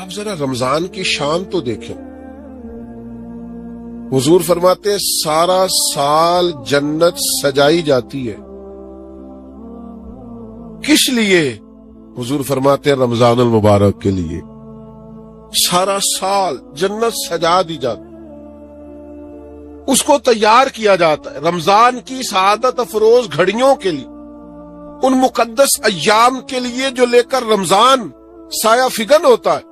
آپ ذرا رمضان کی شان تو دیکھیں. حضور فرماتے ہیں سارا سال جنت سجائی جاتی ہے. کس لیے؟ حضور فرماتے ہیں رمضان المبارک کے لیے. سارا سال جنت سجا دی جاتی، اس کو تیار کیا جاتا ہے رمضان کی سعادت افروز گھڑیوں کے لیے، ان مقدس ایام کے لیے جو لے کر رمضان سایہ فگن ہوتا ہے.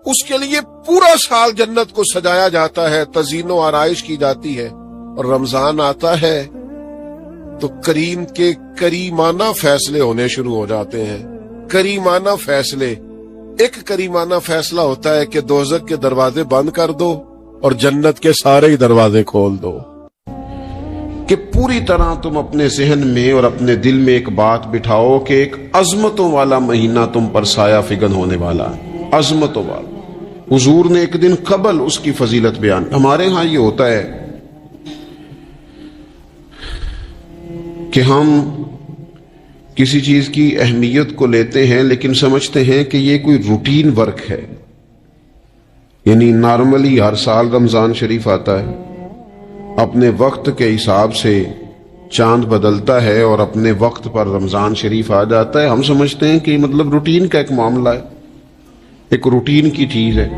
اس کے لیے پورا سال جنت کو سجایا جاتا ہے، تزئین و آرائش کی جاتی ہے. اور رمضان آتا ہے تو کریم کے کریمانہ فیصلے ہونے شروع ہو جاتے ہیں. کریمانہ فیصلے. ایک کریمانہ فیصلہ ہوتا ہے کہ دوزخ کے دروازے بند کر دو اور جنت کے سارے ہی دروازے کھول دو. کہ پوری طرح تم اپنے ذہن میں اور اپنے دل میں ایک بات بٹھاؤ کہ ایک عظمتوں والا مہینہ تم پر سایہ فگن ہونے والا ہے. عظمتوں والا. حضور نے ایک دن قبل اس کی فضیلت بیان. ہمارے ہاں یہ ہوتا ہے کہ ہم کسی چیز کی اہمیت کو لیتے ہیں لیکن سمجھتے ہیں کہ یہ کوئی روٹین ورک ہے. یعنی نارملی ہر سال رمضان شریف آتا ہے، اپنے وقت کے حساب سے چاند بدلتا ہے اور اپنے وقت پر رمضان شریف آ جاتا ہے. ہم سمجھتے ہیں کہ مطلب روٹین کا ایک معاملہ ہے، ایک روٹین کی چیز ہے.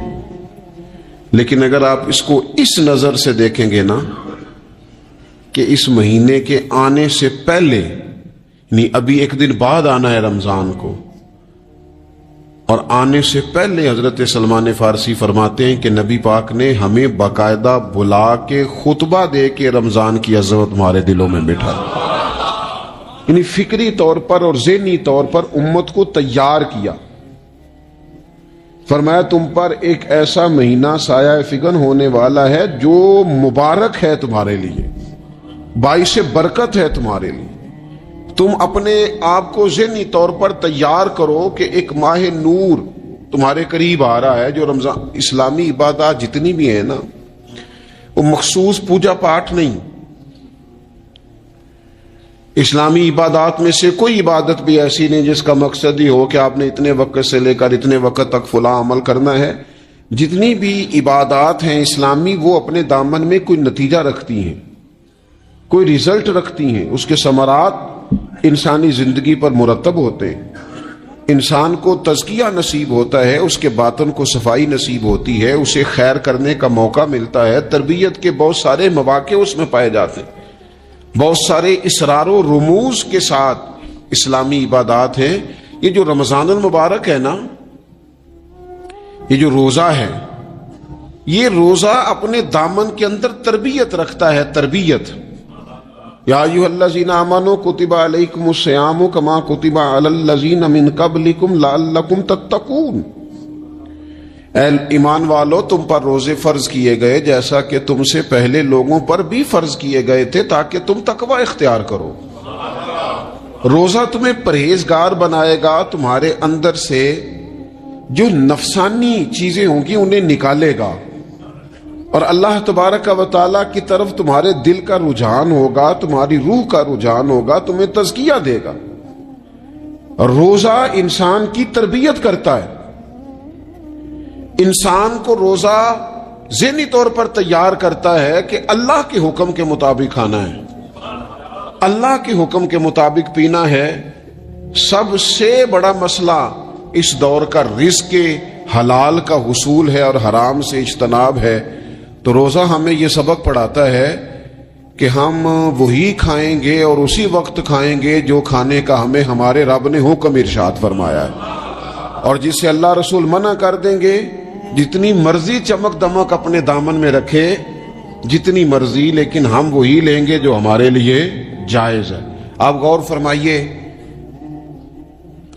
لیکن اگر آپ اس کو اس نظر سے دیکھیں گے نا کہ اس مہینے کے آنے سے پہلے، یعنی ابھی ایک دن بعد آنا ہے رمضان کو، اور آنے سے پہلے حضرت سلمان فارسی فرماتے ہیں کہ نبی پاک نے ہمیں باقاعدہ بلا کے خطبہ دے کے رمضان کی عظمت ہمارے دلوں میں بٹھا. یعنی فکری طور پر اور ذہنی طور پر امت کو تیار کیا. فرمایا تم پر ایک ایسا مہینہ سایہ فگن ہونے والا ہے جو مبارک ہے تمہارے لیے، باعث برکت ہے تمہارے لیے. تم اپنے آپ کو ذہنی طور پر تیار کرو کہ ایک ماہ نور تمہارے قریب آ رہا ہے. جو رمضان اسلامی عبادات جتنی بھی ہیں نا، وہ مخصوص پوجا پاٹ نہیں. اسلامی عبادات میں سے کوئی عبادت بھی ایسی نہیں جس کا مقصد ہی ہو کہ آپ نے اتنے وقت سے لے کر اتنے وقت تک فلاں عمل کرنا ہے. جتنی بھی عبادات ہیں اسلامی، وہ اپنے دامن میں کوئی نتیجہ رکھتی ہیں، کوئی ریزلٹ رکھتی ہیں. اس کے ثمرات انسانی زندگی پر مرتب ہوتے ہیں. انسان کو تزکیہ نصیب ہوتا ہے، اس کے باطن کو صفائی نصیب ہوتی ہے، اسے خیر کرنے کا موقع ملتا ہے. تربیت کے بہت سارے مواقع اس میں پائے جاتے ہیں. بہت سارے اسرار و رموز کے ساتھ اسلامی عبادات ہیں. یہ جو رمضان المبارک ہے نا، یہ جو روزہ ہے، یہ روزہ اپنے دامن کے اندر تربیت رکھتا ہے. تربیت. یا ایھا الذین آمنوا کتب علیکم الصیام کما کتب علی الذین من قبلکم لعلکم تتقون. اے ایمان والو، تم پر روزے فرض کیے گئے جیسا کہ تم سے پہلے لوگوں پر بھی فرض کیے گئے تھے تاکہ تم تقوی اختیار کرو. روزہ تمہیں پرہیزگار بنائے گا، تمہارے اندر سے جو نفسانی چیزیں ہوں گی انہیں نکالے گا، اور اللہ تبارک و تعالیٰ کی طرف تمہارے دل کا رجحان ہوگا، تمہاری روح کا رجحان ہوگا، تمہیں تزکیہ دے گا. روزہ انسان کی تربیت کرتا ہے. انسان کو روزہ ذہنی طور پر تیار کرتا ہے کہ اللہ کے حکم کے مطابق کھانا ہے، اللہ کے حکم کے مطابق پینا ہے. سب سے بڑا مسئلہ اس دور کا رزق حلال کا حصول ہے اور حرام سے اجتناب ہے. تو روزہ ہمیں یہ سبق پڑھاتا ہے کہ ہم وہی کھائیں گے اور اسی وقت کھائیں گے جو کھانے کا ہمیں ہمارے رب نے حکم ارشاد فرمایا ہے، اور جسے اللہ رسول منع کر دیں گے جتنی مرضی چمک دمک اپنے دامن میں رکھے، جتنی مرضی، لیکن ہم وہی لیں گے جو ہمارے لیے جائز ہے. آپ غور فرمائیے،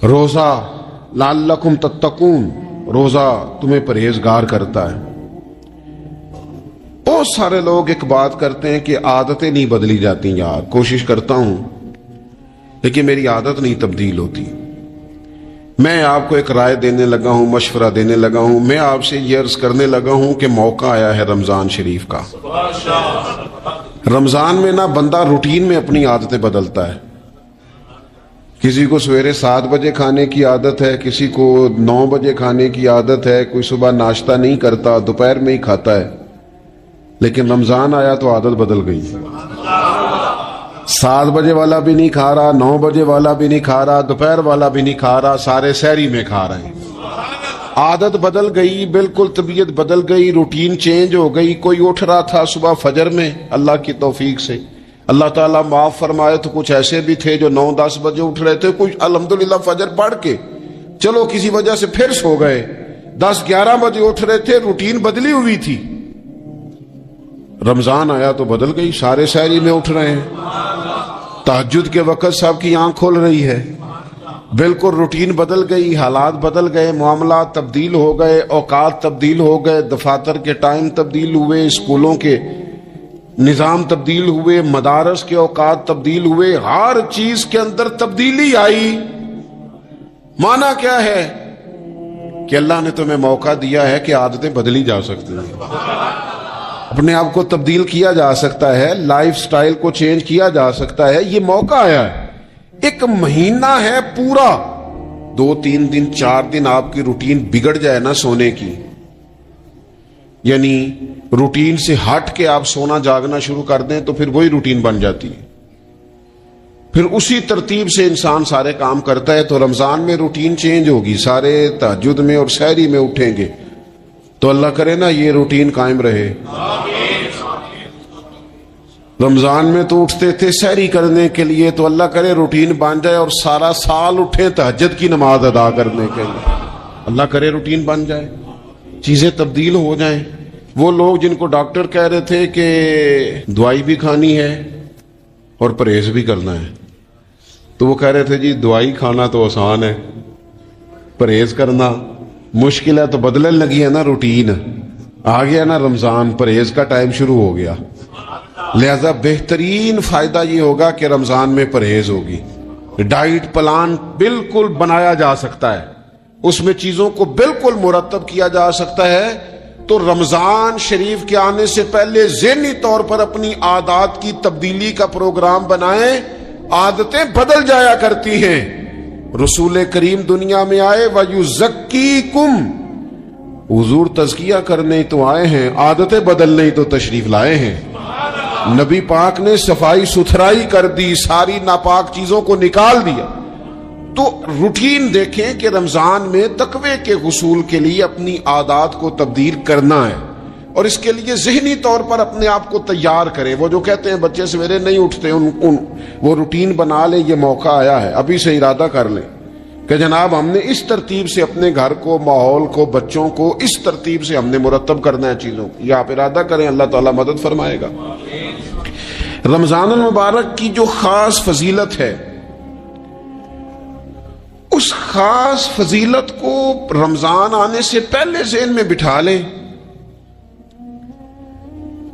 روزہ لعلکم تتقون، روزہ تمہیں پرہیزگار کرتا ہے. بہت سارے لوگ ایک بات کرتے ہیں کہ عادتیں نہیں بدلی جاتی. یار کوشش کرتا ہوں لیکن میری عادت نہیں تبدیل ہوتی. میں آپ کو ایک رائے دینے لگا ہوں، مشورہ دینے لگا ہوں. میں آپ سے یہ عرض کرنے لگا ہوں کہ موقع آیا ہے رمضان شریف کا. رمضان میں نہ بندہ روٹین میں اپنی عادتیں بدلتا ہے کسی کو سویرے 7 بجے کھانے کی عادت ہے، کسی کو 9 بجے کھانے کی عادت ہے، کوئی صبح ناشتہ نہیں کرتا، دوپہر میں ہی کھاتا ہے. لیکن رمضان آیا تو عادت بدل گئی. 7 بجے والا بھی نہیں کھا رہا، 9 بجے والا بھی نہیں کھا رہا، دوپہر والا بھی نہیں کھا رہا، سارے سحری میں کھا رہے ہیں. عادت بدل گئی، بالکل طبیعت بدل گئی، روٹین چینج ہو گئی. کوئی اٹھ رہا تھا صبح فجر میں اللہ کی توفیق سے، اللہ تعالیٰ معاف فرمائے، تو کچھ ایسے بھی تھے جو 9-10 بجے اٹھ رہے تھے، کچھ الحمدللہ فجر پڑھ کے چلو کسی وجہ سے پھر سو گئے، 10-11 بجے اٹھ رہے تھے، روٹین بدلی ہوئی تھی. رمضان آیا تو بدل گئی، سارے سحری میں اٹھ رہے ہیں. تہجد کے وقت سب کی آنکھ کھول رہی ہے، بالکل روٹین بدل گئی، حالات بدل گئے، معاملات تبدیل ہو گئے، اوقات تبدیل ہو گئے، دفاتر کے ٹائم تبدیل ہوئے، اسکولوں کے نظام تبدیل ہوئے، مدارس کے اوقات تبدیل ہوئے، ہر چیز کے اندر تبدیلی آئی. معنی کیا ہے کہ اللہ نے تمہیں موقع دیا ہے کہ عادتیں بدلی جا سکتی ہیں، اپنے آپ کو تبدیل کیا جا سکتا ہے، لائف سٹائل کو چینج کیا جا سکتا ہے. یہ موقع آیا ہے. ایک مہینہ ہے پورا، 2-3 دن 4 دن آپ کی روٹین بگڑ جائے نا سونے کی، یعنی روٹین سے ہٹ کے آپ سونا جاگنا شروع کر دیں تو پھر وہی روٹین بن جاتی ہے. پھر اسی ترتیب سے انسان سارے کام کرتا ہے. تو رمضان میں روٹین چینج ہوگی، سارے تہجد میں اور سحری میں اٹھیں گے. تو اللہ کرے نا یہ روٹین قائم رہے. رمضان میں تو اٹھتے تھے سحری کرنے کے لیے، تو اللہ کرے روٹین بن جائے اور سارا سال اٹھیں تہجد کی نماز ادا کرنے کے لیے. اللہ کرے روٹین بن جائے، چیزیں تبدیل ہو جائیں. وہ لوگ جن کو ڈاکٹر کہہ رہے تھے کہ دوائی بھی کھانی ہے اور پرہیز بھی کرنا ہے، تو وہ کہہ رہے تھے جی دوائی کھانا تو آسان ہے، پرہیز کرنا مشکل ہے. تو بدلنے لگی ہے نا روٹین، آ گیا نا رمضان، پرہیز کا ٹائم شروع ہو گیا. لہذا بہترین فائدہ یہ ہوگا کہ رمضان میں پرہیز ہوگی. ڈائٹ پلان بالکل بنایا جا سکتا ہے، اس میں چیزوں کو بالکل مرتب کیا جا سکتا ہے. تو رمضان شریف کے آنے سے پہلے ذہنی طور پر اپنی عادات کی تبدیلی کا پروگرام بنائیں. عادتیں بدل جایا کرتی ہیں. رسول کریم دنیا میں آئے وَيُزَكِّيكُمْ، حضور تزکیہ کرنے تو آئے ہیں، عادتیں بدلنے تو تشریف لائے ہیں. نبی پاک نے صفائی ستھرائی کر دی، ساری ناپاک چیزوں کو نکال دیا. تو روٹین دیکھیں کہ رمضان میں تقوی کے حصول کے لیے اپنی عادات کو تبدیل کرنا ہے، اور اس کے لیے ذہنی طور پر اپنے آپ کو تیار کریں. وہ جو کہتے ہیں بچے سویرے نہیں اٹھتے، وہ روٹین بنا لیں. یہ موقع آیا ہے، ابھی سے ارادہ کر لیں کہ جناب ہم نے اس ترتیب سے اپنے گھر کو، ماحول کو، بچوں کو اس ترتیب سے ہم نے مرتب کرنا ہے چیزوں کو. یہ آپ ارادہ کریں، اللہ تعالیٰ مدد فرمائے گا. رمضان المبارک کی جو خاص فضیلت ہے، اس خاص فضیلت کو رمضان آنے سے پہلے ذہن میں بٹھا لیں،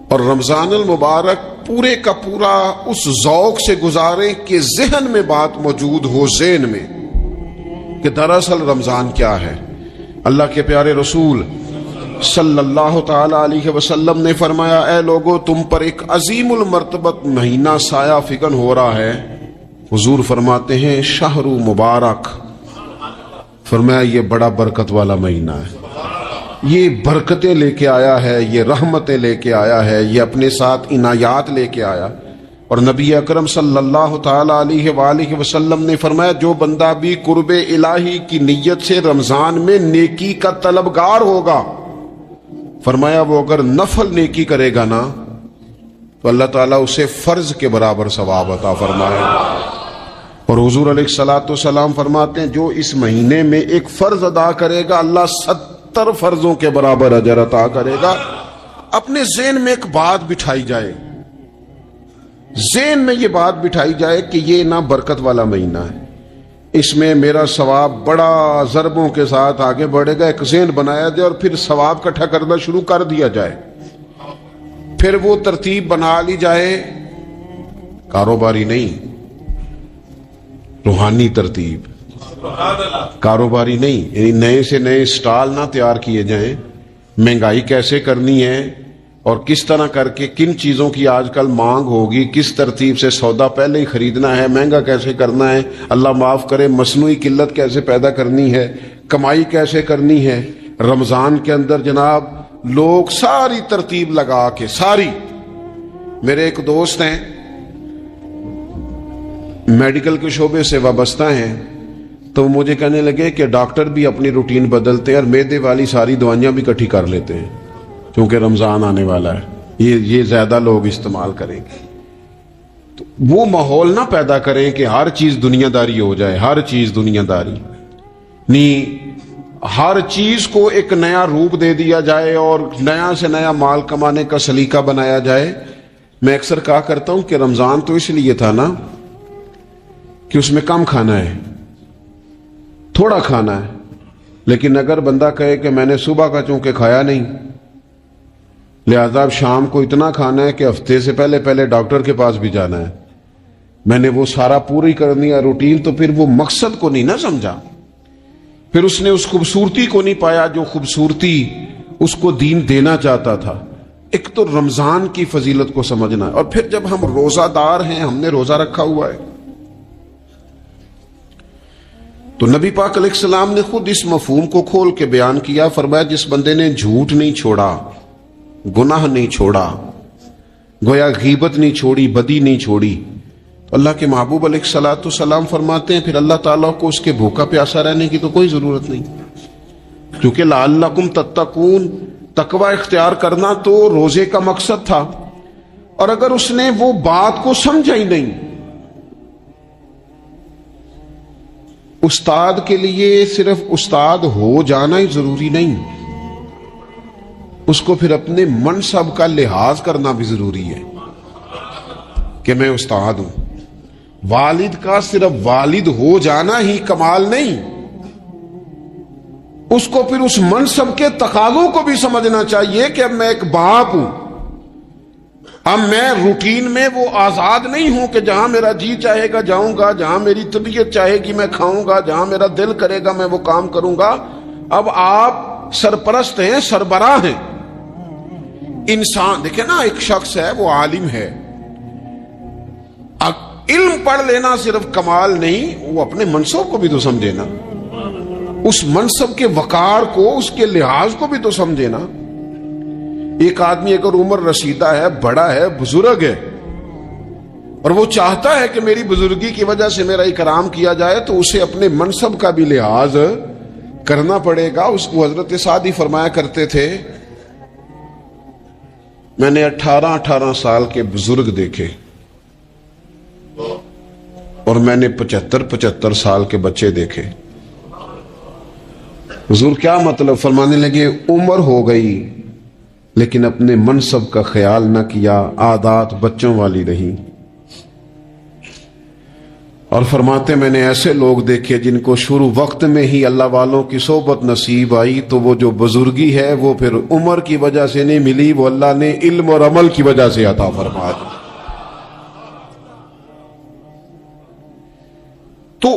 اور رمضان المبارک پورے کا پورا اس ذوق سے گزاریں کہ ذہن میں بات موجود ہو، ذہن میں کہ دراصل رمضان کیا ہے. اللہ کے پیارے رسول صلی اللہ تعالی علیہ وسلم نے فرمایا، اے لوگو تم پر ایک عظیم المرتبت مہینہ سایہ فکن ہو رہا ہے. حضور فرماتے ہیں شہر مبارک، فرمایا یہ بڑا برکت والا مہینہ ہے، یہ برکتیں لے کے آیا ہے، یہ رحمتیں لے کے آیا ہے، یہ اپنے ساتھ عنایات لے کے آیا. اور نبی اکرم صلی اللہ تعالی علیہ وآلہ وسلم نے فرمایا جو بندہ بھی قرب الہی کی نیت سے رمضان میں نیکی کا طلبگار ہوگا، فرمایا وہ اگر نفل نیکی کرے گا نا تو اللہ تعالیٰ اسے فرض کے برابر ثواب عطا فرمائے. اور حضور علیہ الصلوۃ والسلام فرماتے ہیں جو اس مہینے میں ایک فرض ادا کرے گا اللہ 70 فرضوں کے برابر اجر عطا کرے گا. اپنے ذہن میں ایک بات بٹھائی جائے، ذہن میں یہ بات بٹھائی جائے کہ یہ نا برکت والا مہینہ ہے، اس میں میرا ثواب بڑا ضربوں کے ساتھ آگے بڑھے گا. ایک ذہن بنایا جائے اور پھر ثواب اکٹھا کرنا شروع کر دیا جائے. پھر وہ ترتیب بنا لی جائے، کاروباری نہیں، روحانی ترتیب، کاروباری نہیں. یعنی نئے سے نئے سٹال نہ تیار کیے جائیں، مہنگائی کیسے کرنی ہے اور کس طرح کر کے کن چیزوں کی آج کل مانگ ہوگی، کس ترتیب سے سودا پہلے ہی خریدنا ہے، مہنگا کیسے کرنا ہے، اللہ معاف کرے مصنوعی قلت کیسے پیدا کرنی ہے، کمائی کیسے کرنی ہے۔ رمضان کے اندر جناب لوگ ساری ترتیب لگا کے ساری، میرے ایک دوست ہیں میڈیکل کے شعبے سے وابستہ ہیں، تو مجھے کہنے لگے کہ ڈاکٹر بھی اپنی روٹین بدلتے ہیں اور معدے والی ساری دوائیاں بھی اکٹھی کر لیتے ہیں کیونکہ رمضان آنے والا ہے، یہ زیادہ لوگ استعمال کریں گے۔ تو وہ ماحول نہ پیدا کریں کہ ہر چیز دنیا داری ہو جائے، ہر چیز دنیا داری نہیں، ہر چیز کو ایک نیا روپ دے دیا جائے اور نیا سے نیا مال کمانے کا سلیقہ بنایا جائے۔ میں اکثر کہا کرتا ہوں کہ رمضان تو اس لیے تھا نا کہ اس میں کم کھانا ہے، تھوڑا کھانا ہے، لیکن اگر بندہ کہے کہ میں نے صبح کا چونکہ کھایا نہیں لہذا اب شام کو اتنا کھانا ہے کہ ہفتے سے پہلے پہلے ڈاکٹر کے پاس بھی جانا ہے، میں نے وہ سارا پوری کرنی ہے روٹین، تو پھر وہ مقصد کو نہیں نہ سمجھا، پھر اس نے اس خوبصورتی کو نہیں پایا جو خوبصورتی اس کو دین دینا چاہتا تھا۔ ایک تو رمضان کی فضیلت کو سمجھنا ہے، اور پھر جب ہم روزہ دار ہیں، ہم نے روزہ رکھا ہوا ہے، تو نبی پاک علیہ السلام نے خود اس مفہوم کو کھول کے بیان کیا، فرمایا جس بندے نے جھوٹ نہیں چھوڑا، گناہ نہیں چھوڑا، گویا غیبت نہیں چھوڑی، بدی نہیں چھوڑی، تو اللہ کے محبوب علیہ الصلوۃ والسلام فرماتے ہیں پھر اللہ تعالیٰ کو اس کے بھوکا پیاسا رہنے کی تو کوئی ضرورت نہیں، کیونکہ لعلکم تتقون، تقوی اختیار کرنا تو روزے کا مقصد تھا، اور اگر اس نے وہ بات کو سمجھا ہی نہیں، استاد کے لیے صرف استاد ہو جانا ہی ضروری نہیں، اس کو پھر اپنے منصب کا لحاظ کرنا بھی ضروری ہے کہ میں استاد ہوں۔ والد کا صرف والد ہو جانا ہی کمال نہیں، اس کو پھر اس منصب کے تقاضوں کو بھی سمجھنا چاہیے کہ اب میں ایک باپ ہوں، اب میں روٹین میں وہ آزاد نہیں ہوں کہ جہاں میرا جی چاہے گا جاؤں گا، جہاں میری طبیعت چاہے گی میں کھاؤں گا، جہاں میرا دل کرے گا میں وہ کام کروں گا۔ اب آپ سرپرست ہیں، سربراہ ہیں۔ انسان دیکھیں نا، ایک شخص ہے وہ عالم ہے، علم پڑھ لینا صرف کمال نہیں، وہ اپنے منصب کو بھی تو سمجھے نا، اس منصب کے وقار کو، اس کے لحاظ کو بھی تو سمجھے نا۔ ایک آدمی اگر عمر رسیدہ ہے، بڑا ہے، بزرگ ہے، اور وہ چاہتا ہے کہ میری بزرگی کی وجہ سے میرا اکرام کیا جائے، تو اسے اپنے منصب کا بھی لحاظ کرنا پڑے گا۔ اس کو حضرت سعدی فرمایا کرتے تھے میں نے 18 سال کے بزرگ دیکھے اور میں نے 75 سال کے بچے دیکھے۔ حضور کیا مطلب؟ فرمانے لگے عمر ہو گئی لیکن اپنے منصب کا خیال نہ کیا، عادات بچوں والی رہی۔ اور فرماتے میں نے ایسے لوگ دیکھے جن کو شروع وقت میں ہی اللہ والوں کی صحبت نصیب آئی، تو وہ جو بزرگی ہے وہ پھر عمر کی وجہ سے نہیں ملی، وہ اللہ نے علم اور عمل کی وجہ سے عطا فرما دی۔ تو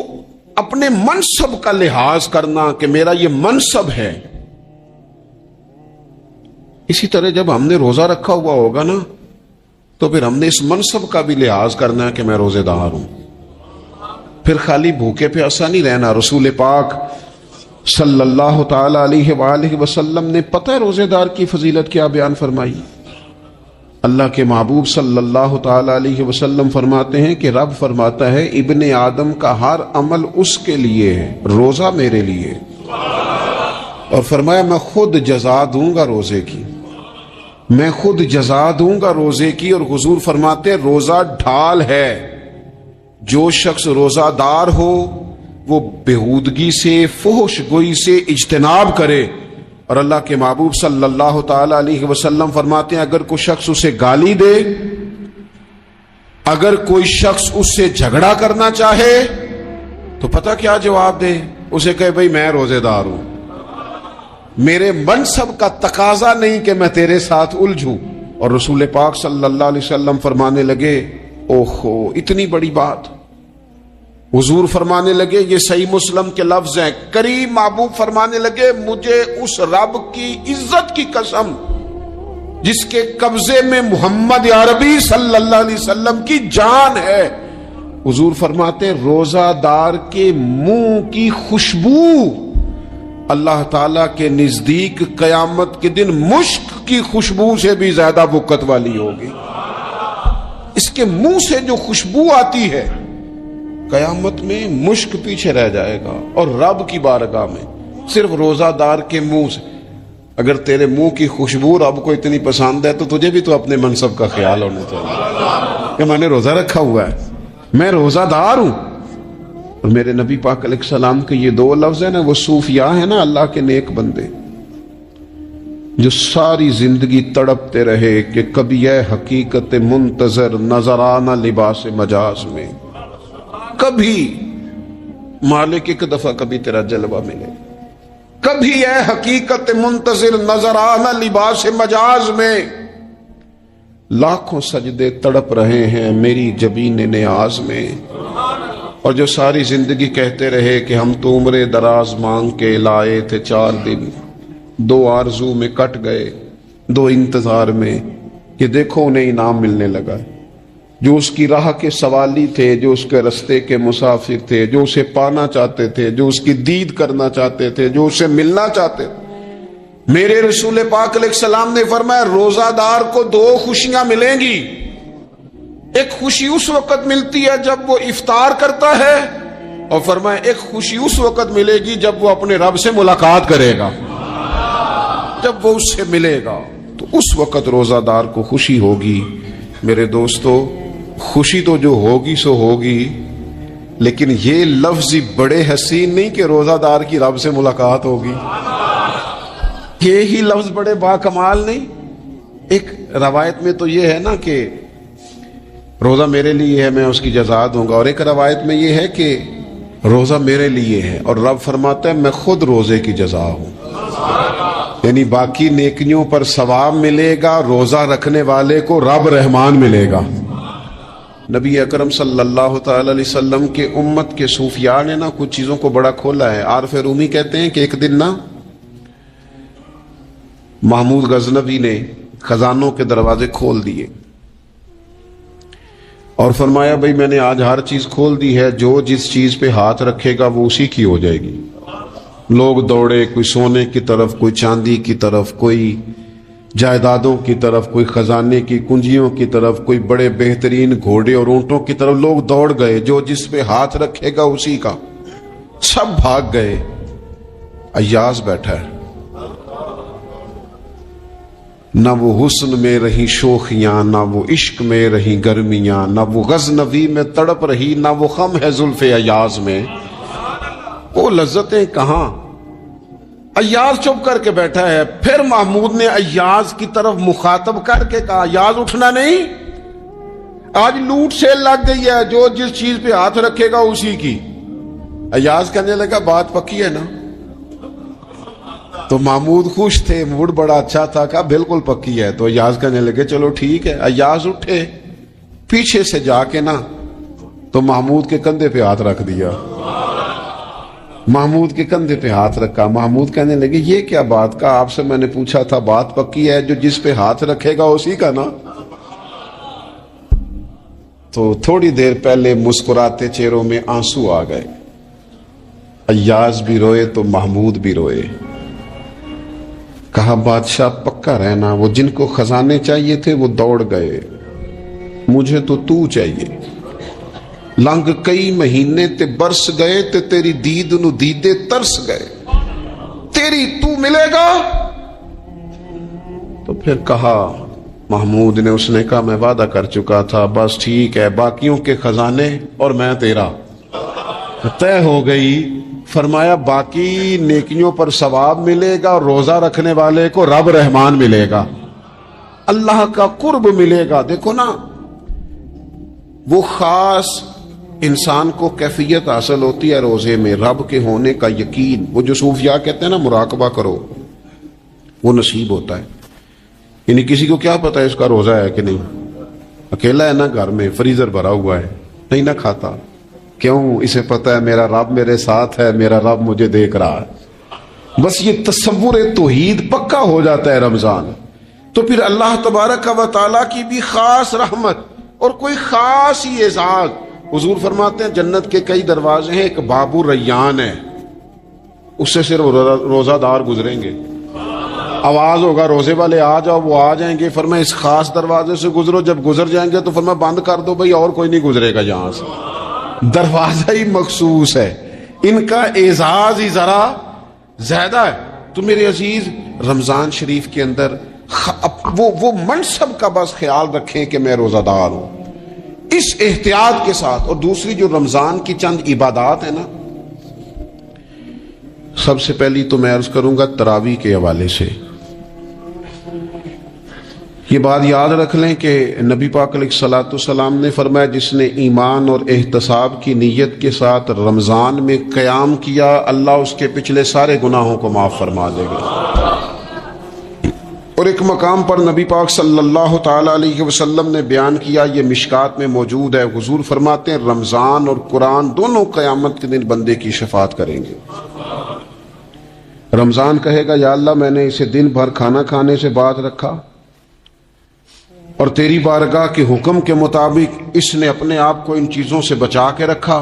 اپنے منصب کا لحاظ کرنا کہ میرا یہ منصب ہے۔ اسی طرح جب ہم نے روزہ رکھا ہوا ہوگا نا، تو پھر ہم نے اس منصب کا بھی لحاظ کرنا ہے کہ میں روزے دار ہوں۔ پھر خالی بھوکے پیاسا نہیں رہنا۔ رسول پاک صلی اللہ تعالی علیہ وآلہ وسلم نے پتہ ہے روزے دار کی فضیلت کیا بیان فرمائی؟ اللہ کے محبوب صلی اللہ تعالی علیہ وسلم فرماتے ہیں کہ رب فرماتا ہے ابن آدم کا ہر عمل اس کے لیے ہے، روزہ میرے لیے، اور فرمایا میں خود جزا دوں گا روزے کی، میں خود جزا دوں گا روزے کی۔ اور حضور فرماتے ہیں روزہ ڈھال ہے، جو شخص روزہ دار ہو وہ بےہودگی سے، فحش گوئی سے اجتناب کرے۔ اور اللہ کے محبوب صلی اللہ تعالی علیہ وسلم فرماتے ہیں اگر کوئی شخص اسے گالی دے، اگر کوئی شخص اس سے جھگڑا کرنا چاہے تو پتہ کیا جواب دے؟ اسے کہے بھئی میں روزے دار ہوں، میرے منصب کا تقاضا نہیں کہ میں تیرے ساتھ الجھوں۔ اور رسول پاک صلی اللہ علیہ وسلم فرمانے لگے اوہو اتنی بڑی بات۔ حضور فرمانے لگے، یہ صحیح مسلم کے لفظ ہیں، کریم محبوب فرمانے لگے مجھے اس رب کی عزت کی قسم جس کے قبضے میں محمد عربی صلی اللہ علیہ وسلم کی جان ہے، حضور فرماتے ہیں روزہ دار کے منہ کی خوشبو اللہ تعالیٰ کے نزدیک قیامت کے دن مشک کی خوشبو سے بھی زیادہ وقت والی ہوگی۔ اس کے منہ سے جو خوشبو آتی ہے قیامت میں مشک پیچھے رہ جائے گا، اور رب کی بارگاہ میں صرف روزہ دار کے منہ سے، اگر تیرے منہ کی خوشبو رب کو اتنی پسند ہے تو تجھے بھی تو اپنے منصب کا خیال ہونا چاہیے کہ میں نے روزہ رکھا ہوا ہے، میں روزہ دار ہوں۔ اور میرے نبی پاک علیہ السلام کے یہ دو لفظ ہیں نا، وہ صوفیاء ہیں نا، اللہ کے نیک بندے جو ساری زندگی تڑپتے رہے کہ کبھی اے حقیقت منتظر نظر آنا لباس مجاز میں، کبھی مالک ایک دفعہ کبھی تیرا جلوہ ملے، کبھی اے حقیقت منتظر نظر آنا لباس مجاز میں۔ لاکھوں سجدے تڑپ رہے ہیں میری جبین نیاز میں، اور جو ساری زندگی کہتے رہے کہ ہم تو عمر دراز مانگ کے لائے تھے 4 دن، 2 آرزو میں کٹ گئے، 2 انتظار میں، کہ دیکھو انہیں انعام ملنے لگا۔ جو اس کی راہ کے سوالی تھے، جو اس کے رستے کے مسافر تھے، جو اسے پانا چاہتے تھے، جو اس کی دید کرنا چاہتے تھے، جو اسے ملنا چاہتے تھے، میرے رسول پاک علیہ السلام نے فرمایا روزہ دار کو 2 خوشیاں ملیں گی۔ ایک خوشی اس وقت ملتی ہے جب وہ افطار کرتا ہے، اور فرمایا ایک خوشی اس وقت ملے گی جب وہ اپنے رب سے ملاقات کرے گا، جب وہ اس سے ملے گا تو اس وقت روزہ دار کو خوشی ہوگی۔ میرے دوستو، خوشی تو جو ہوگی سو ہوگی، لیکن یہ لفظ بڑے حسین نہیں کہ روزہ دار کی رب سے ملاقات ہوگی، یہی لفظ بڑے باکمال نہیں۔ ایک روایت میں تو یہ ہے نا کہ روزہ میرے لیے ہے، میں اس کی جزا دوں گا، اور ایک روایت میں یہ ہے کہ روزہ میرے لیے ہے اور رب فرماتا ہے میں خود روزے کی جزا ہوں، یعنی باقی نیکیوں پر ثواب ملے گا، روزہ رکھنے والے کو رب رحمان ملے گا۔ نبی اکرم صلی اللہ تعالی علیہ وسلم کے امت کے صوفیاء نے نا کچھ چیزوں کو بڑا کھولا ہے۔ عارف رومی کہتے ہیں کہ ایک دن نا محمود غزنوی نے خزانوں کے دروازے کھول دیے اور فرمایا بھئی میں نے آج ہر چیز کھول دی ہے، جو جس چیز پہ ہاتھ رکھے گا وہ اسی کی ہو جائے گی۔ لوگ دوڑے، کوئی سونے کی طرف، کوئی چاندی کی طرف، کوئی جائیدادوں کی طرف، کوئی خزانے کی کنجیوں کی طرف، کوئی بڑے بہترین گھوڑے اور اونٹوں کی طرف، لوگ دوڑ گئے، جو جس پہ ہاتھ رکھے گا اسی کا۔ سب بھاگ گئے، ایاز بیٹھا ہے، نہ وہ حسن میں رہی شوخیاں، نہ وہ عشق میں رہی گرمیاں، نہ وہ غزنوی میں تڑپ رہی، نہ وہ خم ہے زلف ایاز میں، وہ لذتیں کہاں۔ ایاز چپ کر کے بیٹھا ہے۔ پھر محمود نے ایاز کی طرف مخاطب کر کے کہا ایاز اٹھنا نہیں، آج لوٹ سیل لگ گئی ہے، جو جس چیز پہ ہاتھ رکھے گا اسی کی۔ ایاز کہنے لگا بات پکی ہے نا؟ تو محمود خوش تھے، موڈ بڑا اچھا تھا، کہا بالکل پکی ہے۔ تو ایاز کہنے لگے چلو ٹھیک ہے۔ ایاز اٹھے، پیچھے سے جا کے نا تو محمود کے کندھے پہ ہاتھ رکھ دیا، محمود کے کندھے پہ ہاتھ رکھا۔ محمود کہنے لگے یہ کیا بات کا، آپ سے میں نے پوچھا تھا بات پکی ہے، جو جس پہ ہاتھ رکھے گا اسی کا نا۔ تو تھوڑی دیر پہلے مسکراتے چہروں میں آنسو آ گئے، ایاز بھی روئے تو محمود بھی روئے۔ کہا بادشاہ پکا رہنا، وہ جن کو خزانے چاہیے تھے وہ دوڑ گئے، مجھے تو چاہیے۔ لنگ کئی مہینے تے برس گئے تے تیری دید نو دیدے ترس گئے، تیری تو ملے گا۔ تو پھر کہا محمود نے، اس نے کہا میں وعدہ کر چکا تھا، بس ٹھیک ہے، باقیوں کے خزانے اور میں تیرا، طے ہو گئی۔ فرمایا باقی نیکیوں پر ثواب ملے گا، اور روزہ رکھنے والے کو رب رحمان ملے گا، اللہ کا قرب ملے گا۔ دیکھو نا، وہ خاص انسان کو کیفیت حاصل ہوتی ہے روزے میں، رب کے ہونے کا یقین۔ وہ جو صوفیاء کہتے ہیں نا مراقبہ کرو، وہ نصیب ہوتا ہے۔ یعنی کسی کو کیا پتا ہے اس کا روزہ ہے کہ نہیں، اکیلا ہے نا گھر میں، فریزر بھرا ہوا ہے، نہیں نہ کھاتا، کیوں؟ اسے پتا ہے میرا رب میرے ساتھ ہے، میرا رب مجھے دیکھ رہا ہے۔ بس یہ تصور توحید پکا ہو جاتا ہے رمضان تو پھر اللہ تبارک و تعالیٰ کی بھی خاص رحمت اور کوئی خاص ہی اعزاز. حضور فرماتے ہیں جنت کے کئی دروازے ہیں، ایک باب الریان ہے، اس سے صرف روزہ دار گزریں گے. آواز ہوگا روزے والے آ جاؤ، وہ آ جائیں گے. فرمایا اس خاص دروازے سے گزرو. جب گزر جائیں گے تو فرمایا بند کر دو بھائی، اور کوئی نہیں گزرے گا یہاں سے. دروازہ ہی مخصوص ہے، ان کا اعزاز ہی ذرا زیادہ ہے. تو میرے عزیز، رمضان شریف کے اندر وہ منصب کا بس خیال رکھیں کہ میں روزہ دار ہوں، اس احتیاط کے ساتھ. اور دوسری جو رمضان کی چند عبادات ہیں نا، سب سے پہلی تو میں عرض کروں گا تراویح کے حوالے سے. یہ بات یاد رکھ لیں کہ نبی پاک علیہ الصلوۃ والسلام نے فرمایا جس نے ایمان اور احتساب کی نیت کے ساتھ رمضان میں قیام کیا، اللہ اس کے پچھلے سارے گناہوں کو معاف فرما دے گا. اور ایک مقام پر نبی پاک صلی اللہ تعالی علیہ وسلم نے بیان کیا، یہ مشکات میں موجود ہے. حضور فرماتے ہیں رمضان اور قرآن دونوں قیامت کے دن بندے کی شفاعت کریں گے. رمضان کہے گا یا اللہ میں نے اسے دن بھر کھانا کھانے سے باز رکھا اور تیری بارگاہ کے حکم کے مطابق اس نے اپنے آپ کو ان چیزوں سے بچا کے رکھا.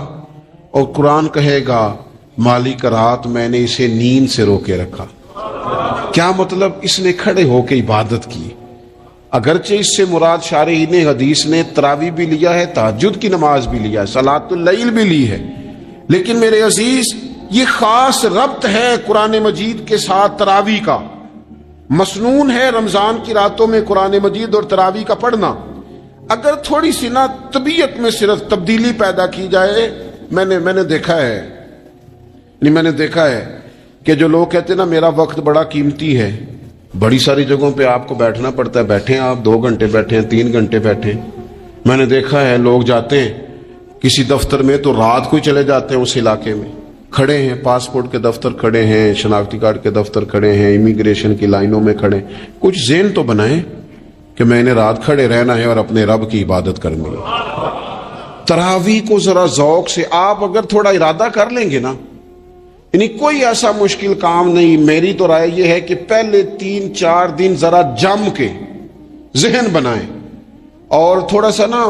اور قرآن کہے گا مالک رات میں نے اسے نیند سے روکے رکھا. کیا مطلب؟ اس نے کھڑے ہو کے عبادت کی. اگرچہ اس سے مراد شارحین حدیث نے تراویح بھی لیا ہے، تہجد کی نماز بھی لیا ہے، صلاۃ اللیل بھی لی ہے، لیکن میرے عزیز یہ خاص ربط ہے قرآن مجید کے ساتھ تراویح کا. مسنون ہے رمضان کی راتوں میں قرآن مجید اور تراویح کا پڑھنا. اگر تھوڑی سی نا طبیعت میں صرف تبدیلی پیدا کی جائے، میں نے دیکھا ہے کہ جو لوگ کہتے ہیں نا میرا وقت بڑا قیمتی ہے، بڑی ساری جگہوں پہ آپ کو بیٹھنا پڑتا ہے، بیٹھیں آپ 2 گھنٹے بیٹھیں 3 گھنٹے بیٹھیں. میں نے دیکھا ہے لوگ جاتے ہیں کسی دفتر میں تو رات کو ہی چلے جاتے ہیں اس علاقے میں، کھڑے ہیں پاسپورٹ کے دفتر کھڑے ہیں، شناختی کارڈ کے دفتر کھڑے ہیں، امیگریشن کی لائنوں میں کھڑے. کچھ ذہن تو بنائیں کہ میں نے رات کھڑے رہنا ہے اور اپنے رب کی عبادت کرنی ہے. تراویح کو ذرا ذوق سے آپ اگر تھوڑا ارادہ کر لیں گے نا، یعنی کوئی ایسا مشکل کام نہیں. میری تو رائے یہ ہے کہ پہلے 3-4 دن ذرا جم کے ذہن بنائیں اور تھوڑا سا نا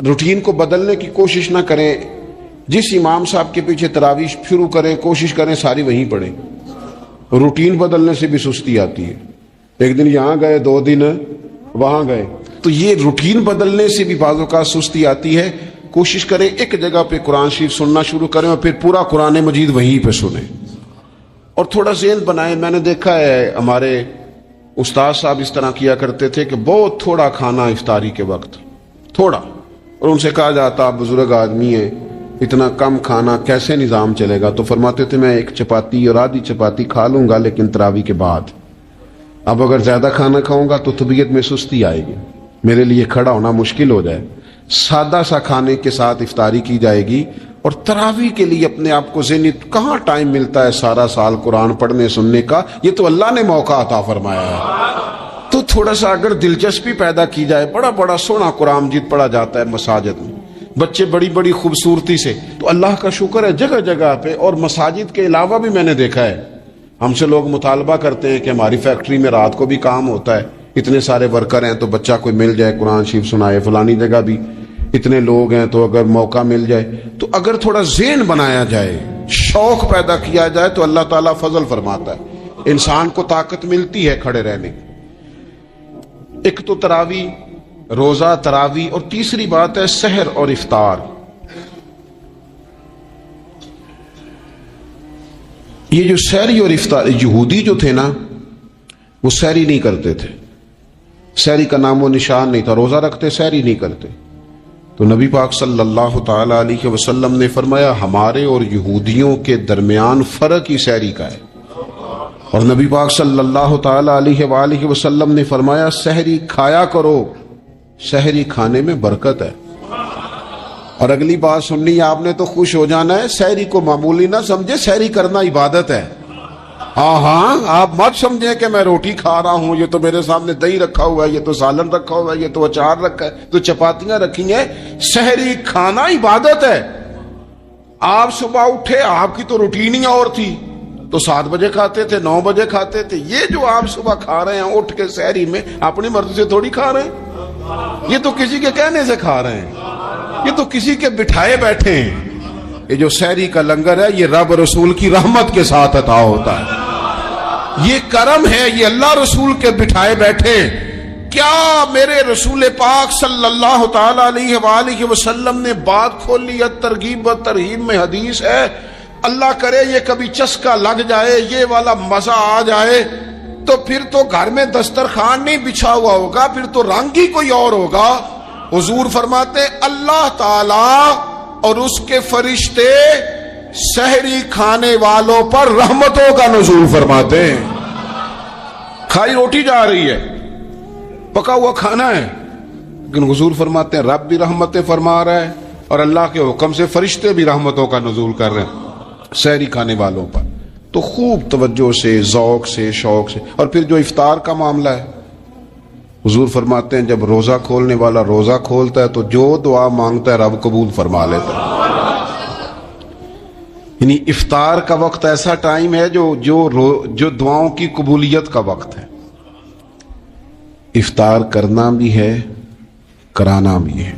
روٹین کو بدلنے کی کوشش نہ کریں. جس امام صاحب کے پیچھے تراویح شروع کریں کوشش کریں ساری وہیں پڑھیں. روٹین بدلنے سے بھی سستی آتی ہے. ایک دن یہاں گئے 2 دن وہاں گئے، تو یہ روٹین بدلنے سے بھی بعض اوقات سستی آتی ہے. کوشش کریں ایک جگہ پہ قرآن شریف سننا شروع کریں اور پھر پورا قرآن مجید وہیں پہ سنیں اور تھوڑا ذہن بنائیں. میں نے دیکھا ہے ہمارے استاد صاحب اس طرح کیا کرتے تھے کہ بہت تھوڑا کھانا افطاری کے وقت، تھوڑا، اور ان سے کہا جاتا آپ بزرگ آدمی ہیں اتنا کم کھانا کیسے نظام چلے گا؟ تو فرماتے تھے میں 1 چپاتی اور آدھی چپاتی کھا لوں گا لیکن تراویح کے بعد. اب اگر زیادہ کھانا کھاؤں گا تو طبیعت میں سستی آئے گی، میرے لیے کھڑا ہونا مشکل ہو جائے. سادہ سا کھانے کے ساتھ افطاری کی جائے گی. اور تراویح کے لیے اپنے آپ کو ذہنی کہاں ٹائم ملتا ہے سارا سال قرآن پڑھنے سننے کا؟ یہ تو اللہ نے موقع عطا فرمایا ہے. تو تھوڑا سا اگر دلچسپی پیدا کی جائے، بڑا سونا قرآن مجید پڑھا جاتا ہے مساجد میں، بچے بڑی خوبصورتی سے، تو اللہ کا شکر ہے جگہ جگہ پہ. اور مساجد کے علاوہ بھی میں نے دیکھا ہے ہم سے لوگ مطالبہ کرتے ہیں کہ ہماری فیکٹری میں رات کو بھی کام ہوتا ہے، اتنے سارے ورکر ہیں تو بچہ کوئی مل جائے قرآن شریف سنائے، فلانی جگہ بھی اتنے لوگ ہیں تو اگر موقع مل جائے. تو اگر تھوڑا ذہن بنایا جائے، شوق پیدا کیا جائے تو اللہ تعالیٰ فضل فرماتا ہے، انسان کو طاقت ملتی ہے کھڑے رہنے کی. ایک تو تراویح، روزہ، تراویح، اور تیسری بات ہے سحر اور افطار. یہ جو سحری اور افطار، یہودی جو تھے نا وہ سحری نہیں کرتے تھے، سحری کا نام و نشان نہیں تھا، روزہ رکھتے سحری نہیں کرتے. تو نبی پاک صلی اللہ تعالی علیہ وسلم نے فرمایا ہمارے اور یہودیوں کے درمیان فرق ہی سحری کا ہے. اور نبی پاک صلی اللہ تعالی علیہ وآلہ وسلم نے فرمایا سحری کھایا کرو، سحری کھانے میں برکت ہے. اور اگلی بات سننی آپ نے تو خوش ہو جانا ہے، سحری کو معمولی نہ سمجھے، سحری کرنا عبادت ہے. ہاں آپ مت سمجھیں کہ میں روٹی کھا رہا ہوں، یہ تو میرے سامنے دہی رکھا ہوا ہے، یہ تو سالن رکھا ہوا ہے، یہ تو اچار رکھا ہے، تو چپاتیاں رکھی ہیں. سحری کھانا عبادت ہے. آپ صبح اٹھے، آپ کی تو روٹین ہی اور تھی، تو 7 بجے کھاتے تھے، 9 بجے کھاتے تھے. یہ جو آپ صبح کھا رہے ہیں اٹھ کے سحری میں، اپنی مرضی سے تھوڑی کھا رہے ہیں. یہ تو کسی کے کہنے سے کھا رہے ہیں، یہ تو کسی کے بٹھائے بیٹھے ہیں. یہ جو سحری کا لنگر ہے یہ رب رسول کی رحمت کے ساتھ عطا ہوتا ہے. یہ کرم ہے، یہ اللہ رسول کے بٹھائے بیٹھے. کیا میرے رسول پاک صلی اللہ تعالی علیہ وآلہ وسلم نے بات کھولی ہے. ترغیب و ترہیب میں حدیث ہے، اللہ کرے یہ کبھی چسکا لگ جائے، یہ والا مزہ آ جائے تو پھر تو گھر میں دسترخوان نہیں بچھا ہوا ہوگا، پھر تو رنگ ہی کوئی اور ہوگا. حضور فرماتے اللہ تعالی اور اس کے فرشتے سحری کھانے والوں پر رحمتوں کا نزول فرماتے ہیں. کھائی روٹی جا رہی ہے، پکا ہوا کھانا ہے، لیکن حضور فرماتے ہیں رب بھی رحمتیں فرما رہا ہے اور اللہ کے حکم سے فرشتے بھی رحمتوں کا نزول کر رہے ہیں سحری کھانے والوں پر. تو خوب توجہ سے، ذوق سے، شوق سے. اور پھر جو افطار کا معاملہ ہے، حضور فرماتے ہیں جب روزہ کھولنے والا روزہ کھولتا ہے تو جو دعا مانگتا ہے رب قبول فرما لیتا ہے. یعنی افطار کا وقت ایسا ٹائم ہے جو دعاؤں کی قبولیت کا وقت ہے. افطار کرنا بھی ہے، کرانا بھی ہے.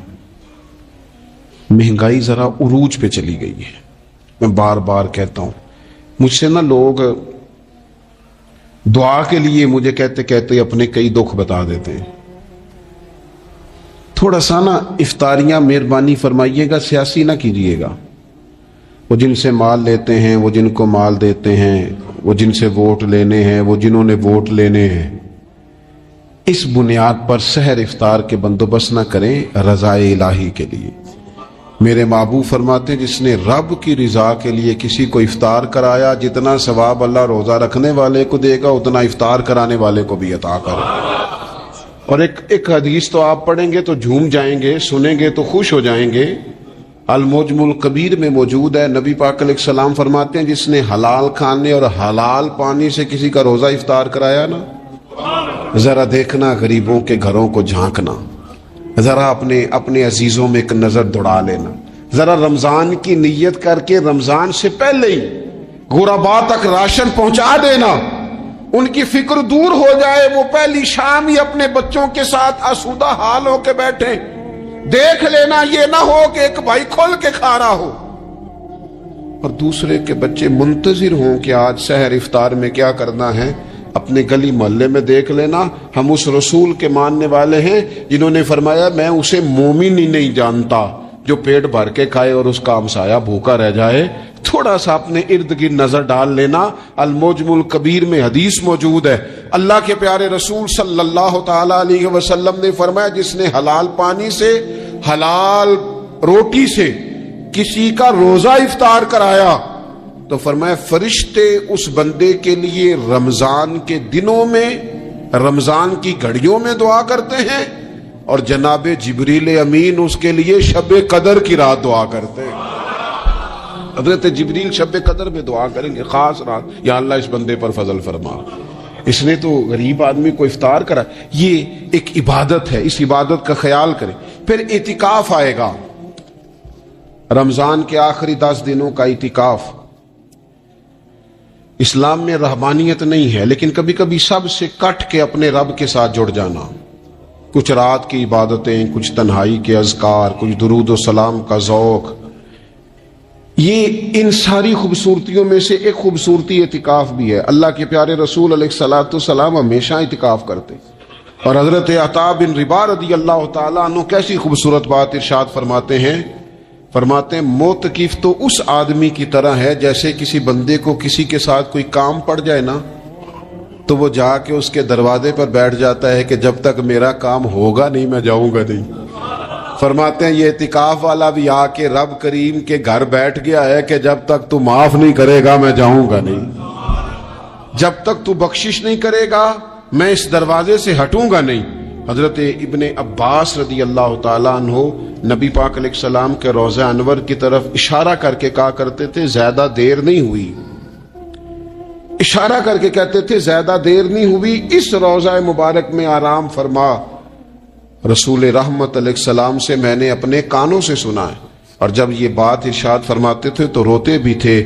مہنگائی ذرا عروج پہ چلی گئی ہے. میں بار بار کہتا ہوں، مجھ سے نا لوگ دعا کے لیے مجھے کہتے کہتے اپنے کئی دکھ بتا دیتے ہیں. تھوڑا سا نا افطاریاں مہربانی فرمائیے گا سیاسی نہ کیجیے گا. وہ جن سے مال لیتے ہیں، وہ جن کو مال دیتے ہیں، وہ جن سے ووٹ لینے ہیں، وہ جنہوں نے ووٹ لینے ہیں، اس بنیاد پر سحر افطار کے بندوبست نہ کریں رضائے الہی کے لیے. میرے محبوب فرماتے ہیں جس نے رب کی رضا کے لیے کسی کو افطار کرایا، جتنا ثواب اللہ روزہ رکھنے والے کو دے گا اتنا افطار کرانے والے کو بھی عطا کرے. اور ایک حدیث تو آپ پڑھیں گے تو جھوم جائیں گے، سنیں گے تو خوش ہو جائیں گے. المعجم الکبیر میں موجود ہے. نبی پاک علیہ السلام فرماتے ہیں جس نے حلال کھانے اور حلال پانی سے کسی کا روزہ افطار کرایا نا، ذرا دیکھنا غریبوں کے گھروں کو جھانکنا، ذرا اپنے عزیزوں میں ایک نظر دوڑا لینا، ذرا رمضان کی نیت کر کے رمضان سے پہلے ہی غربا تک راشن پہنچا دینا. ان کی فکر دور ہو جائے، وہ پہلی شام ہی اپنے بچوں کے ساتھ آسودہ حال ہو کے بیٹھیں. دیکھ لینا یہ نہ ہو کہ ایک بھائی کھل کے کھا رہا ہو اور دوسرے کے بچے منتظر ہوں کہ آج سحر افطار میں کیا کرنا ہے. اپنے گلی محلے میں دیکھ لینا. ہم اس رسول کے ماننے والے ہیں جنہوں نے فرمایا میں اسے مومن ہی نہیں جانتا جو پیٹ بھر کے کھائے اور اس کا ہمسایہ بھوکا رہ جائے. تھوڑا سا اپنے ارد گرد نظر ڈال لینا. المعجم الکبیر میں حدیث موجود ہے. اللہ کے پیارے رسول صلی اللہ تعالی علیہ وسلم نے فرمایا جس نے حلال پانی سے، حلال روٹی سے کسی کا روزہ افطار کرایا تو فرمایا فرشتے اس بندے کے لیے رمضان کے دنوں میں، رمضان کی گھڑیوں میں دعا کرتے ہیں اور جناب جبریل امین اس کے لیے شب قدر کی رات دعا کرتے ہیں. حضرت جبریل شب قدر میں دعا کریں گے خاص رات، یا اللہ اس بندے پر فضل فرما، اس نے تو غریب آدمی کو افطار کرا. یہ ایک عبادت ہے، اس عبادت کا خیال کریں. پھر اعتکاف آئے گا، رمضان کے آخری 10 دنوں کا اعتکاف. اسلام میں رہبانیت نہیں ہے، لیکن کبھی کبھی سب سے کٹ کے اپنے رب کے ساتھ جڑ جانا. کچھ رات کی عبادتیں، کچھ تنہائی کے اذکار، کچھ درود و سلام کا ذوق. یہ ان ساری خوبصورتیوں میں سے ایک خوبصورتی اعتکاف بھی ہے. اللہ کے پیارے رسول علیہ الصلوۃ والسلام ہمیشہ اعتکاف کرتے. اور حضرت عطا بن رباح رضی اللہ تعالیٰ عنہ کیسی خوبصورت بات ارشاد فرماتے ہیں، فرماتے ہیں معتکف تو اس آدمی کی طرح ہے جیسے کسی بندے کو کسی کے ساتھ کوئی کام پڑ جائے نا تو وہ جا کے اس کے دروازے پر بیٹھ جاتا ہے کہ جب تک میرا کام ہوگا نہیں میں جاؤں گا نہیں. فرماتے ہیں یہ اعتکاف والا بھی آ کے رب کریم کے گھر بیٹھ گیا ہے کہ جب تک تو معاف نہیں کرے گا میں جاؤں گا نہیں، جب تک تو بخشش نہیں کرے گا میں اس دروازے سے ہٹوں گا نہیں. حضرت ابن عباس رضی اللہ تعالیٰ عنہ نبی پاک علیہ السلام کے روضہ انور کی طرف اشارہ کر کے کہا کرتے تھے زیادہ دیر نہیں ہوئی، اشارہ کر کے کہتے تھے زیادہ دیر نہیں ہوئی، اس روضہ مبارک میں آرام فرما. رسول رحمت علیہ السلام سے میں نے اپنے کانوں سے سنا ہے، اور جب یہ بات ارشاد فرماتے تھے تو روتے بھی تھے.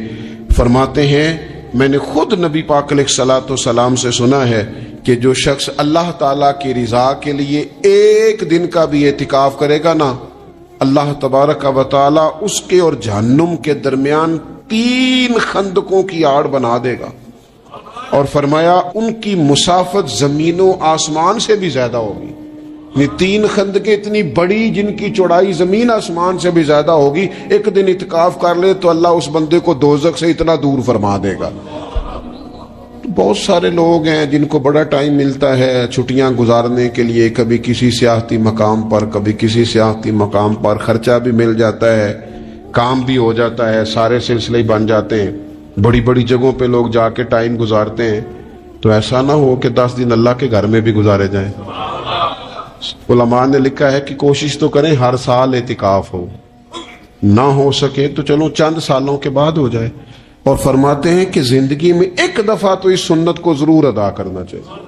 فرماتے ہیں میں نے خود نبی پاک علیہ الصلوۃ والسلام سے سنا ہے کہ جو شخص اللہ تعالیٰ کی رضا کے لیے ایک دن کا بھی اعتکاف کرے گا نا، اللہ تبارک و تعالیٰ اس کے اور جہنم کے درمیان 3 خندقوں کی آڑ بنا دے گا، اور فرمایا ان کی مسافت زمین و آسمان سے بھی زیادہ ہوگی۔ یہ 3 خندقیں اتنی بڑی جن کی چوڑائی زمین آسمان سے بھی زیادہ ہوگی، ایک دن اعتکاف کر لے تو اللہ اس بندے کو دوزخ سے اتنا دور فرما دے گا۔ بہت سارے لوگ ہیں جن کو بڑا ٹائم ملتا ہے چھٹیاں گزارنے کے لیے، کبھی کسی سیاحتی مقام پر، کبھی کسی سیاحتی مقام پر، خرچہ بھی مل جاتا ہے، کام بھی ہو جاتا ہے، سارے سلسلے بن جاتے ہیں، بڑی بڑی جگہوں پہ لوگ جا کے ٹائم گزارتے ہیں۔ تو ایسا نہ ہو کہ 10 دن اللہ کے گھر میں بھی گزارے جائیں۔ علماء نے لکھا ہے کہ کوشش تو کریں ہر سال اعتکاف ہو، نہ ہو سکے تو چلو چند سالوں کے بعد ہو جائے، اور فرماتے ہیں کہ زندگی میں ایک دفعہ تو اس سنت کو ضرور ادا کرنا چاہیے۔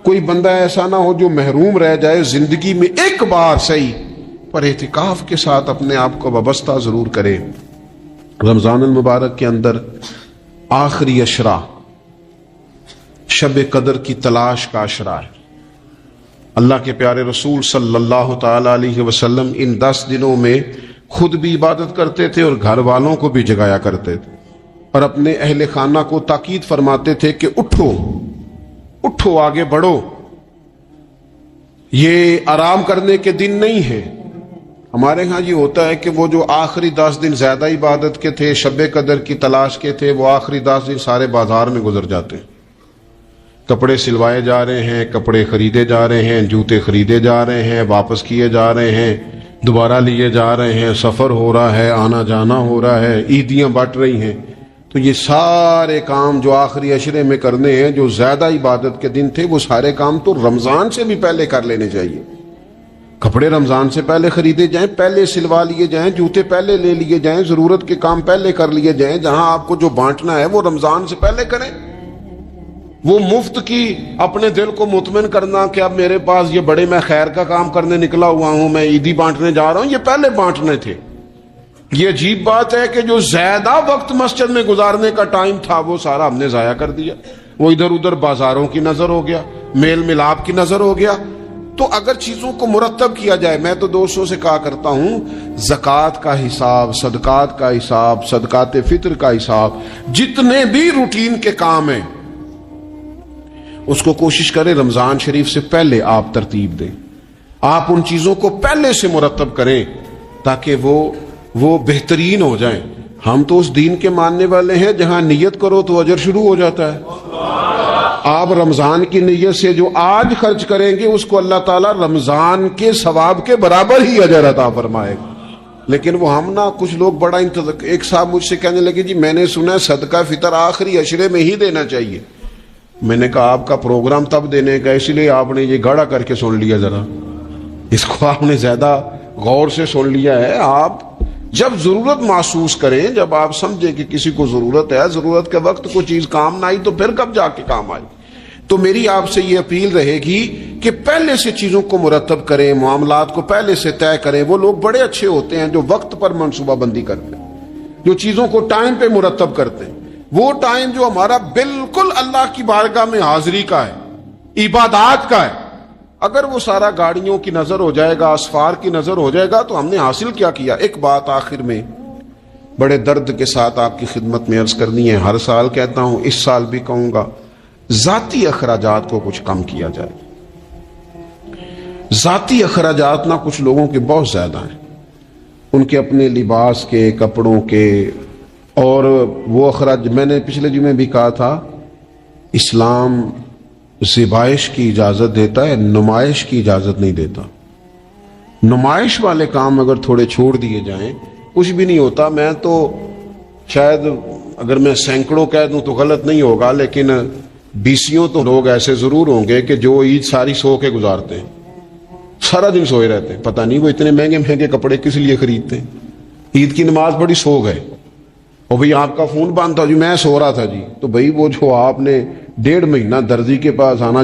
کوئی بندہ ایسا نہ ہو جو محروم رہ جائے، زندگی میں ایک بار صحیح پر اعتکاف کے ساتھ اپنے آپ کو وابستہ ضرور کرے۔ رمضان المبارک کے اندر آخری اشرا شب قدر کی تلاش کا اشرا ہے۔ اللہ کے پیارے رسول صلی اللہ تعالی علیہ وسلم ان 10 دنوں میں خود بھی عبادت کرتے تھے اور گھر والوں کو بھی جگایا کرتے تھے، اور اپنے اہل خانہ کو تاکید فرماتے تھے کہ اٹھو اٹھو، آگے بڑھو، یہ آرام کرنے کے دن نہیں ہیں۔ ہمارے ہاں یہ ہوتا ہے کہ وہ جو آخری 10 دن زیادہ عبادت کے تھے، شب قدر کی تلاش کے تھے، وہ آخری 10 دن سارے بازار میں گزر جاتے ہیں، کپڑے سلوائے جا رہے ہیں، کپڑے خریدے جا رہے ہیں، جوتے خریدے جا رہے ہیں، واپس کیے جا رہے ہیں، دوبارہ لیے جا رہے ہیں، سفر ہو رہا ہے، آنا جانا ہو رہا ہے، عیدیاں بٹ رہی ہیں۔ تو یہ سارے کام جو آخری عشرے میں کرنے ہیں، جو زیادہ عبادت کے دن تھے، وہ سارے کام تو رمضان سے بھی پہلے کر لینے چاہیے۔ کپڑے رمضان سے پہلے خریدے جائیں، پہلے سلوا لیے جائیں، جوتے پہلے لے لیے جائیں، ضرورت کے کام پہلے کر لیے جائیں، جہاں آپ کو جو بانٹنا ہے وہ رمضان سے پہلے کریں۔ وہ مفت کی اپنے دل کو مطمئن کرنا کہ اب میرے پاس یہ بڑے میں خیر کا کام کرنے نکلا ہوا ہوں، میں عیدی بانٹنے جا رہا ہوں، یہ پہلے بانٹنے تھے۔ یہ عجیب بات ہے کہ جو زیادہ وقت مسجد میں گزارنے کا ٹائم تھا وہ سارا ہم نے ضائع کر دیا، وہ ادھر ادھر بازاروں کی نظر ہو گیا، میل ملاپ کی نظر ہو گیا۔ تو اگر چیزوں کو مرتب کیا جائے، میں تو دوستوں سے کہا کرتا ہوں، زکوٰۃ کا حساب، صدقات کا حساب، صدقات فطر کا حساب، جتنے بھی روٹین کے کام ہیں اس کو کوشش کریں رمضان شریف سے پہلے آپ ترتیب دیں، آپ ان چیزوں کو پہلے سے مرتب کریں تاکہ وہ بہترین ہو جائیں۔ ہم تو اس دین کے ماننے والے ہیں جہاں نیت کرو تو اجر شروع ہو جاتا ہے۔ آپ رمضان کی نیت سے جو آج خرچ کریں گے اس کو اللہ تعالیٰ رمضان کے ثواب کے برابر ہی اجر عطا فرمائے گا۔ لیکن وہ ہم نا کچھ لوگ بڑا ایک صاحب مجھ سے کہنے لگے جی میں نے سنا ہے صدقہ فطر آخری عشرے میں ہی دینا چاہیے۔ میں نے کہا آپ کا پروگرام تب دینے کا، اس لیے آپ نے یہ گاڑا کر کے سن لیا، ذرا اس کو آپ نے زیادہ غور سے سن لیا ہے۔ آپ جب ضرورت محسوس کریں، جب آپ سمجھیں کہ کسی کو ضرورت ہے، ضرورت کے وقت کوئی چیز کام نہ آئی تو پھر کب جا کے کام آئی۔ تو میری آپ سے یہ اپیل رہے گی کہ پہلے سے چیزوں کو مرتب کریں، معاملات کو پہلے سے طے کریں۔ وہ لوگ بڑے اچھے ہوتے ہیں جو وقت پر منصوبہ بندی کرتے ہیں، جو چیزوں کو ٹائم پہ مرتب کرتے ہیں۔ وہ ٹائم جو ہمارا بالکل اللہ کی بارگاہ میں حاضری کا ہے، عبادات کا ہے، اگر وہ سارا گاڑیوں کی نظر ہو جائے گا، اسفار کی نظر ہو جائے گا تو ہم نے حاصل کیا کیا۔ ایک بات آخر میں بڑے درد کے ساتھ آپ کی خدمت میں عرض کرنی ہے، ہر سال کہتا ہوں، اس سال بھی کہوں گا، ذاتی اخراجات کو کچھ کم کیا جائے۔ ذاتی اخراجات نہ کچھ لوگوں کے بہت زیادہ ہیں، ان کے اپنے لباس کے، کپڑوں کے، اور وہ اخراج میں نے پچھلے جمعے بھی کہا تھا، اسلام ذبائش کی اجازت دیتا ہے، نمائش کی اجازت نہیں دیتا۔ نمائش والے کام اگر تھوڑے چھوڑ دیے جائیں کچھ بھی نہیں ہوتا۔ میں تو شاید اگر میں سینکڑوں کہہ دوں تو غلط نہیں ہوگا، لیکن 20 تو لوگ ایسے ضرور ہوں گے کہ جو عید ساری سو کے گزارتے ہیں، سارا دن سوئے رہتے ہیں، پتہ نہیں وہ اتنے مہنگے مہنگے کپڑے کس لیے خریدتے ہیں۔ عید کی نماز پڑھی، سو گئے، اور بھئی آپ کا فون بند تھا جی میں سو رہا تھا جی، تو بھئی وہ جو آپ نے 1.5 مہینہ درزی کے پاس آنا